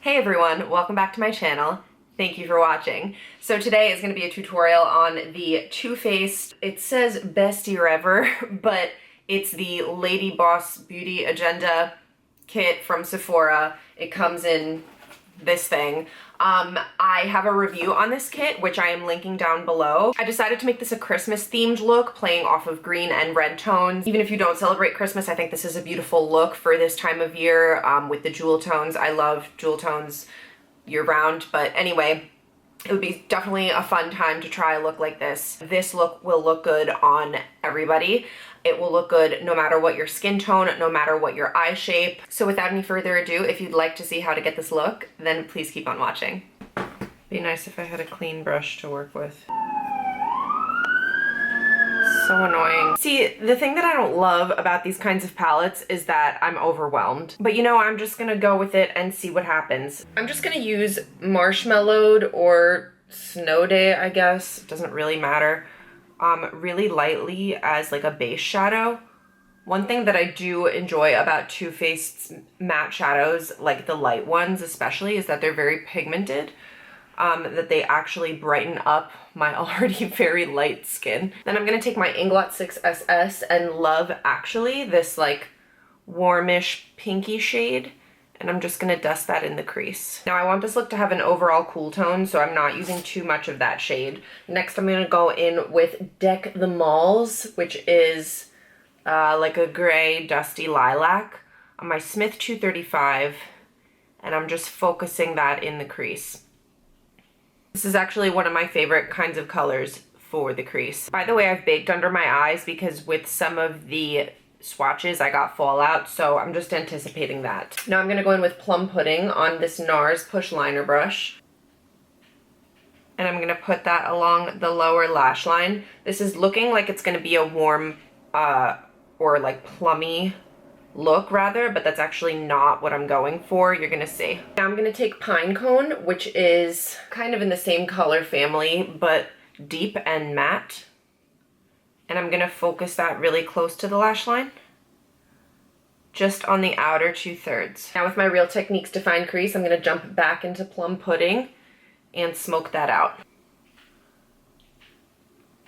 Hey everyone, welcome back to my channel. Thank you for watching. So today is going to be a tutorial on the Too Faced, it says Bestie Ever, but it's the Lady Boss Beauty Agenda kit from Sephora. It comes in this thing. I have a review on this kit, which I am linking down below. I decided to make this a Christmas themed look, playing off of green and red tones. Even if you don't celebrate Christmas, I think this is a beautiful look for this time of year with the jewel tones. I love jewel tones year round, but anyway, it would be definitely a fun time to try a look like this. This look will look good on everybody. It will look good no matter what your skin tone, no matter what your eye shape. So without any further ado, if you'd like to see how to get this look, then please keep on watching. Be nice if I had a clean brush to work with. So annoying. See, the thing that I don't love about these kinds of palettes is that I'm overwhelmed. But you know, I'm just gonna go with it and see what happens. I'm just gonna use Marshmallowed or Snow Day, I guess. It doesn't really matter. Really lightly as like a base shadow. One thing that I do enjoy about Too Faced's matte shadows, like the light ones especially, is that they're very pigmented. That they actually brighten up my already very light skin. Then I'm gonna take my Inglot 6SS and Love Actually, this like warmish pinky shade, and I'm just gonna dust that in the crease. Now I want this look to have an overall cool tone, so I'm not using too much of that shade. Next I'm gonna go in with Deck the Malls, which is like a gray dusty lilac on my Smith 235, and I'm just focusing that in the crease. This is actually one of my favorite kinds of colors for the crease. By the way, I've baked under my eyes because with some of the swatches I got fallout, so I'm just anticipating that. Now I'm gonna go in with Plum Pudding on this Nars Push Liner brush. And I'm gonna put that along the lower lash line. This is looking like it's gonna be a warm or like plummy look rather, but that's actually not what I'm going for. You're gonna see. Now I'm gonna take Pine Cone, which is kind of in the same color family, but deep and matte. And I'm gonna focus that really close to the lash line, just on the outer 2/3. Now with my Real Techniques Defined Crease, I'm gonna jump back into Plum Pudding and smoke that out.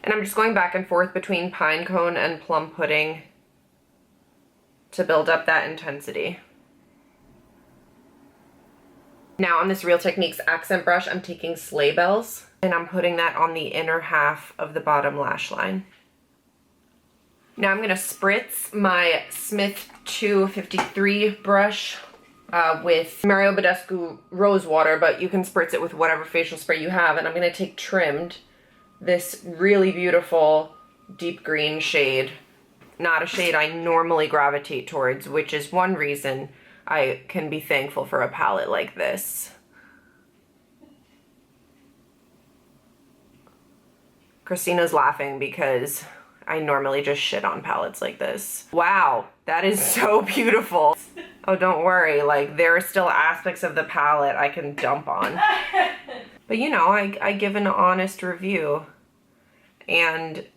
And I'm just going back and forth between Pine Cone and Plum Pudding to build up that intensity. Now on this Real Techniques accent brush, I'm taking Sleigh Bells, and I'm putting that on the inner half of the bottom lash line. Now I'm gonna spritz my Smith 253 brush with Mario Badescu Rose Water, but you can spritz it with whatever facial spray you have, and I'm gonna take Trimmed, this really beautiful deep green shade. Not a shade I normally gravitate towards, which is one reason I can be thankful for a palette like this. Christina's laughing because I normally just shit on palettes like this. Wow, that is so beautiful. Oh, don't worry, like there are still aspects of the palette I can dump on. But you know, I give an honest review, and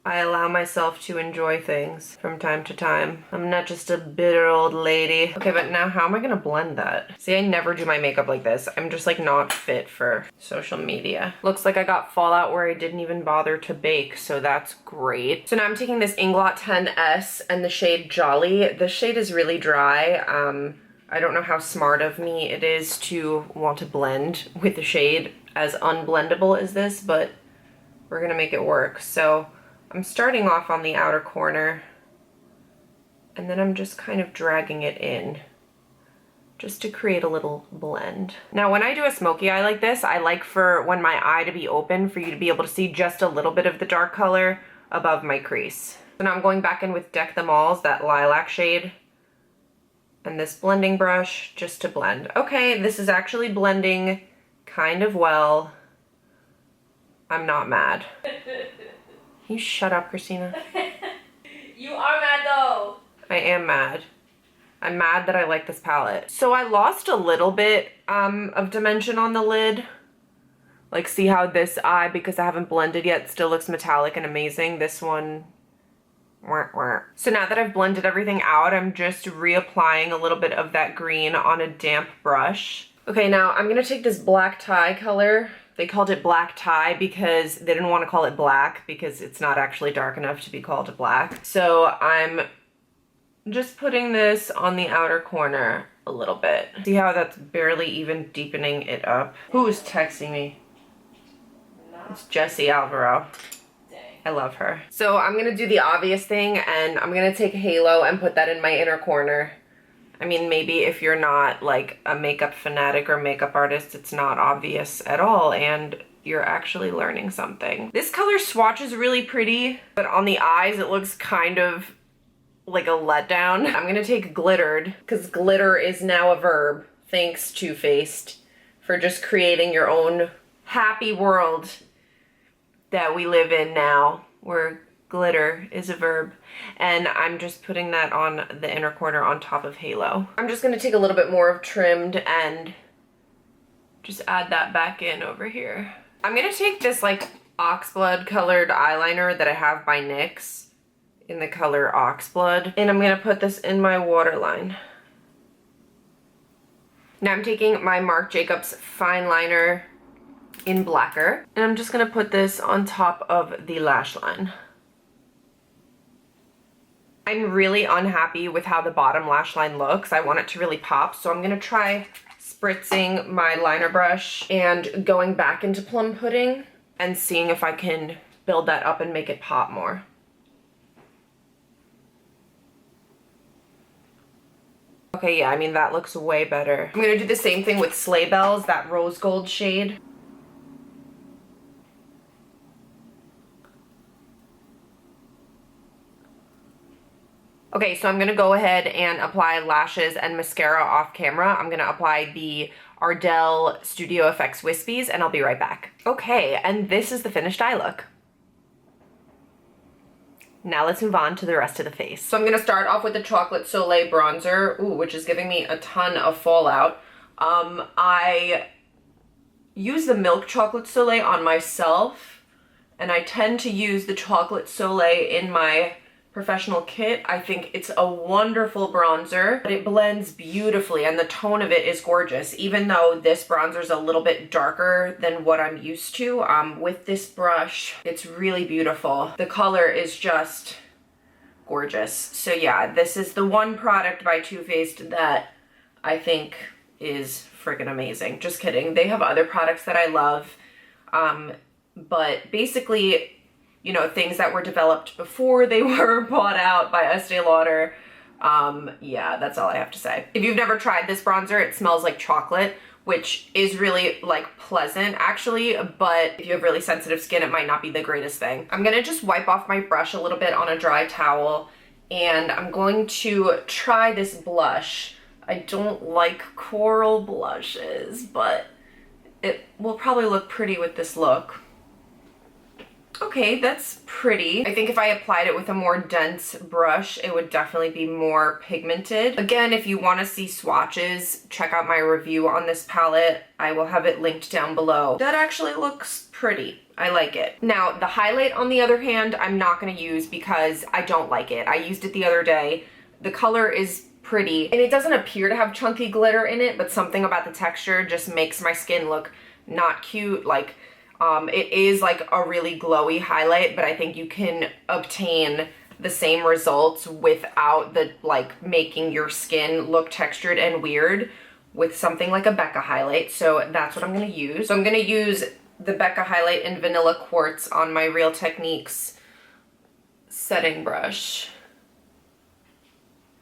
I allow myself to enjoy things from time to time. I'm not just a bitter old lady. Okay, but now how am I gonna blend that? See, I never do my makeup like this. I'm just like not fit for social media. Looks like I got fallout where I didn't even bother to bake, so that's great. So now I'm taking this Inglot 10S and the shade Jolly. This shade is really dry. I don't know how smart of me it is to want to blend with a shade as unblendable as this, but we're gonna make it work. So I'm starting off on the outer corner, and then I'm just kind of dragging it in just to create a little blend. Now when I do a smoky eye like this, I like for when my eye to be open for you to be able to see just a little bit of the dark color above my crease. So now I'm going back in with Deck the Malls, that lilac shade, and this blending brush just to blend. Okay, this is actually blending kind of well. I'm not mad. Can you shut up, Christina? You are mad though. I am mad. I'm mad that I like this palette. So I lost a little bit of dimension on the lid. Like, see how this eye, because I haven't blended yet, still looks metallic and amazing. This one, wah, wah. So now that I've blended everything out, I'm just reapplying a little bit of that green on a damp brush. Okay, now I'm gonna take this black tie color. They called it black tie because they didn't want to call it black because it's not actually dark enough to be called black. So I'm just putting this on the outer corner a little bit. See how that's barely even deepening it up? Who is texting me? It's Jessie Alvaro. I love her. So I'm gonna do the obvious thing and I'm gonna take a halo and put that in my inner corner. I mean, maybe if you're not like a makeup fanatic or makeup artist, it's not obvious at all and you're actually learning something. This color swatch is really pretty, but on the eyes it looks kind of like a letdown. I'm gonna take glittered because glitter is now a verb. Thanks, Too Faced, for just creating your own happy world that we live in now, where glitter is a verb. And I'm just putting that on the inner corner on top of halo. I'm just gonna take a little bit more of trimmed and just add that back in over here. I'm gonna take this like oxblood colored eyeliner that I have by NYX in the color Oxblood, and I'm gonna put this in my waterline. Now I'm taking my Marc Jacobs fine liner in Blacker, and I'm just gonna put this on top of the lash line. I'm really unhappy with how the bottom lash line looks. I want it to really pop, so I'm gonna try spritzing my liner brush and going back into Plum Pudding and seeing if I can build that up and make it pop more. Okay, yeah, I mean, that looks way better. I'm gonna do the same thing with Sleigh Bells, that rose gold shade. Okay, so I'm gonna go ahead and apply lashes and mascara off camera. I'm gonna apply the Ardell Studio Effects Wispies, and I'll be right back. Okay, and this is the finished eye look. Now let's move on to the rest of the face. So I'm gonna start off with the Chocolate Soleil bronzer, which is giving me a ton of fallout. I use the Milk Chocolate Soleil on myself, and I tend to use the Chocolate Soleil in my professional kit. I think it's a wonderful bronzer, but it blends beautifully and the tone of it is gorgeous. Even though this bronzer is a little bit darker than what I'm used to, with this brush, it's really beautiful. The color is just gorgeous. So yeah, this is the one product by Too Faced that I think is freaking amazing. Just kidding. They have other products that I love, but basically, you know, things that were developed before they were bought out by Estee Lauder. Yeah, that's all I have to say. If you've never tried this bronzer, it smells like chocolate, which is really like pleasant actually, but if you have really sensitive skin, it might not be the greatest thing. I'm gonna just wipe off my brush a little bit on a dry towel, and I'm going to try this blush. I don't like coral blushes, but it will probably look pretty with this look. Okay, that's pretty. I think if I applied it with a more dense brush, it would definitely be more pigmented. Again, if you want to see swatches, check out my review on this palette. I will have it linked down below. That actually looks pretty. I like it. Now, the highlight, on the other hand, I'm not going to use because I don't like it. I used it the other day. The color is pretty, and it doesn't appear to have chunky glitter in it, but something about the texture just makes my skin look not cute. Like, it is like a really glowy highlight, but I think you can obtain the same results without the like making your skin look textured and weird with something like a Becca highlight. So that's what I'm going to use. So I'm going to use the Becca highlight in Vanilla Quartz on my Real Techniques setting brush.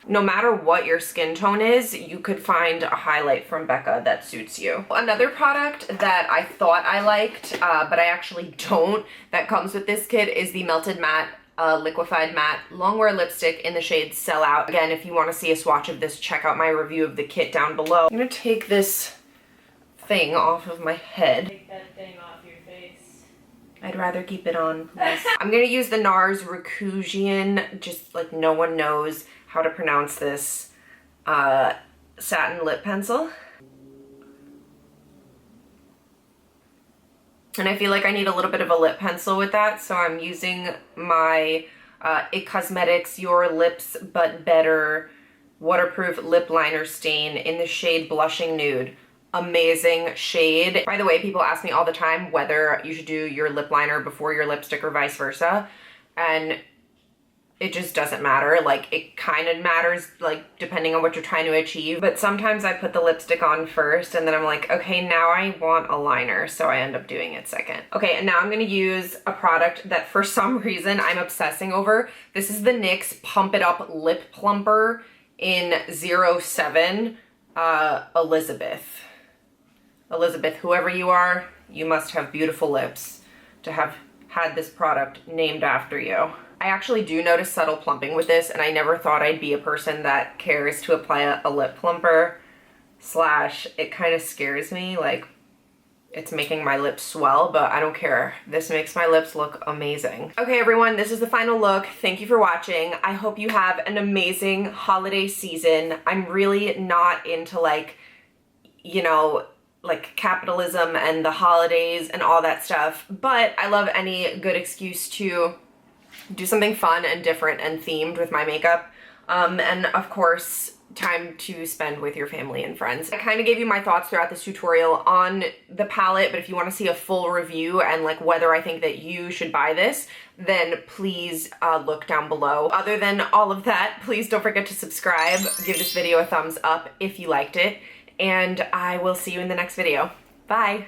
No matter what your skin tone is, you could find a highlight from Becca that suits you. Another product that I thought I liked, but I actually don't, that comes with this kit is the Melted Matte Liquefied Matte Longwear Lipstick in the shade Sell Out. Again, if you want to see a swatch of this, check out my review of the kit down below. I'm going to take this thing off of my head. Take that thing off your face. I'd rather keep it on, please. I'm going to use the Nars Rikugien, just like no one knows how to pronounce this, satin lip pencil. And I feel like I need a little bit of a lip pencil with that, so I'm using my IT Cosmetics Your Lips But Better waterproof lip liner stain in the shade Blushing Nude. amazing shade. By the way, people ask me all the time whether you should do your lip liner before your lipstick or vice versa, and it just doesn't matter. Like, it kind of matters, like, depending on what you're trying to achieve. But sometimes I put the lipstick on first and then I'm like, okay, now I want a liner, so I end up doing it second. Okay, and now I'm gonna use a product that for some reason I'm obsessing over. This is the NYX Pump It Up Lip Plumper in 07 Elizabeth. Elizabeth, whoever you are, you must have beautiful lips to have had this product named after you. I actually do notice subtle plumping with this, and I never thought I'd be a person that cares to apply a lip plumper, slash it kind of scares me, like it's making my lips swell, but I don't care. This makes my lips look amazing. Okay everyone, this is the final look. Thank you for watching. I hope you have an amazing holiday season. I'm really not into, like, you know, like capitalism and the holidays and all that stuff, but I love any good excuse to do something fun and different and themed with my makeup, and of course time to spend with your family and friends. I kind of gave you my thoughts throughout this tutorial on the palette, but if you want to see a full review and like whether I think that you should buy this, then please look down below. Other than all of that, please don't forget to subscribe, give this video a thumbs up if you liked it, and I will see you in the next video. Bye!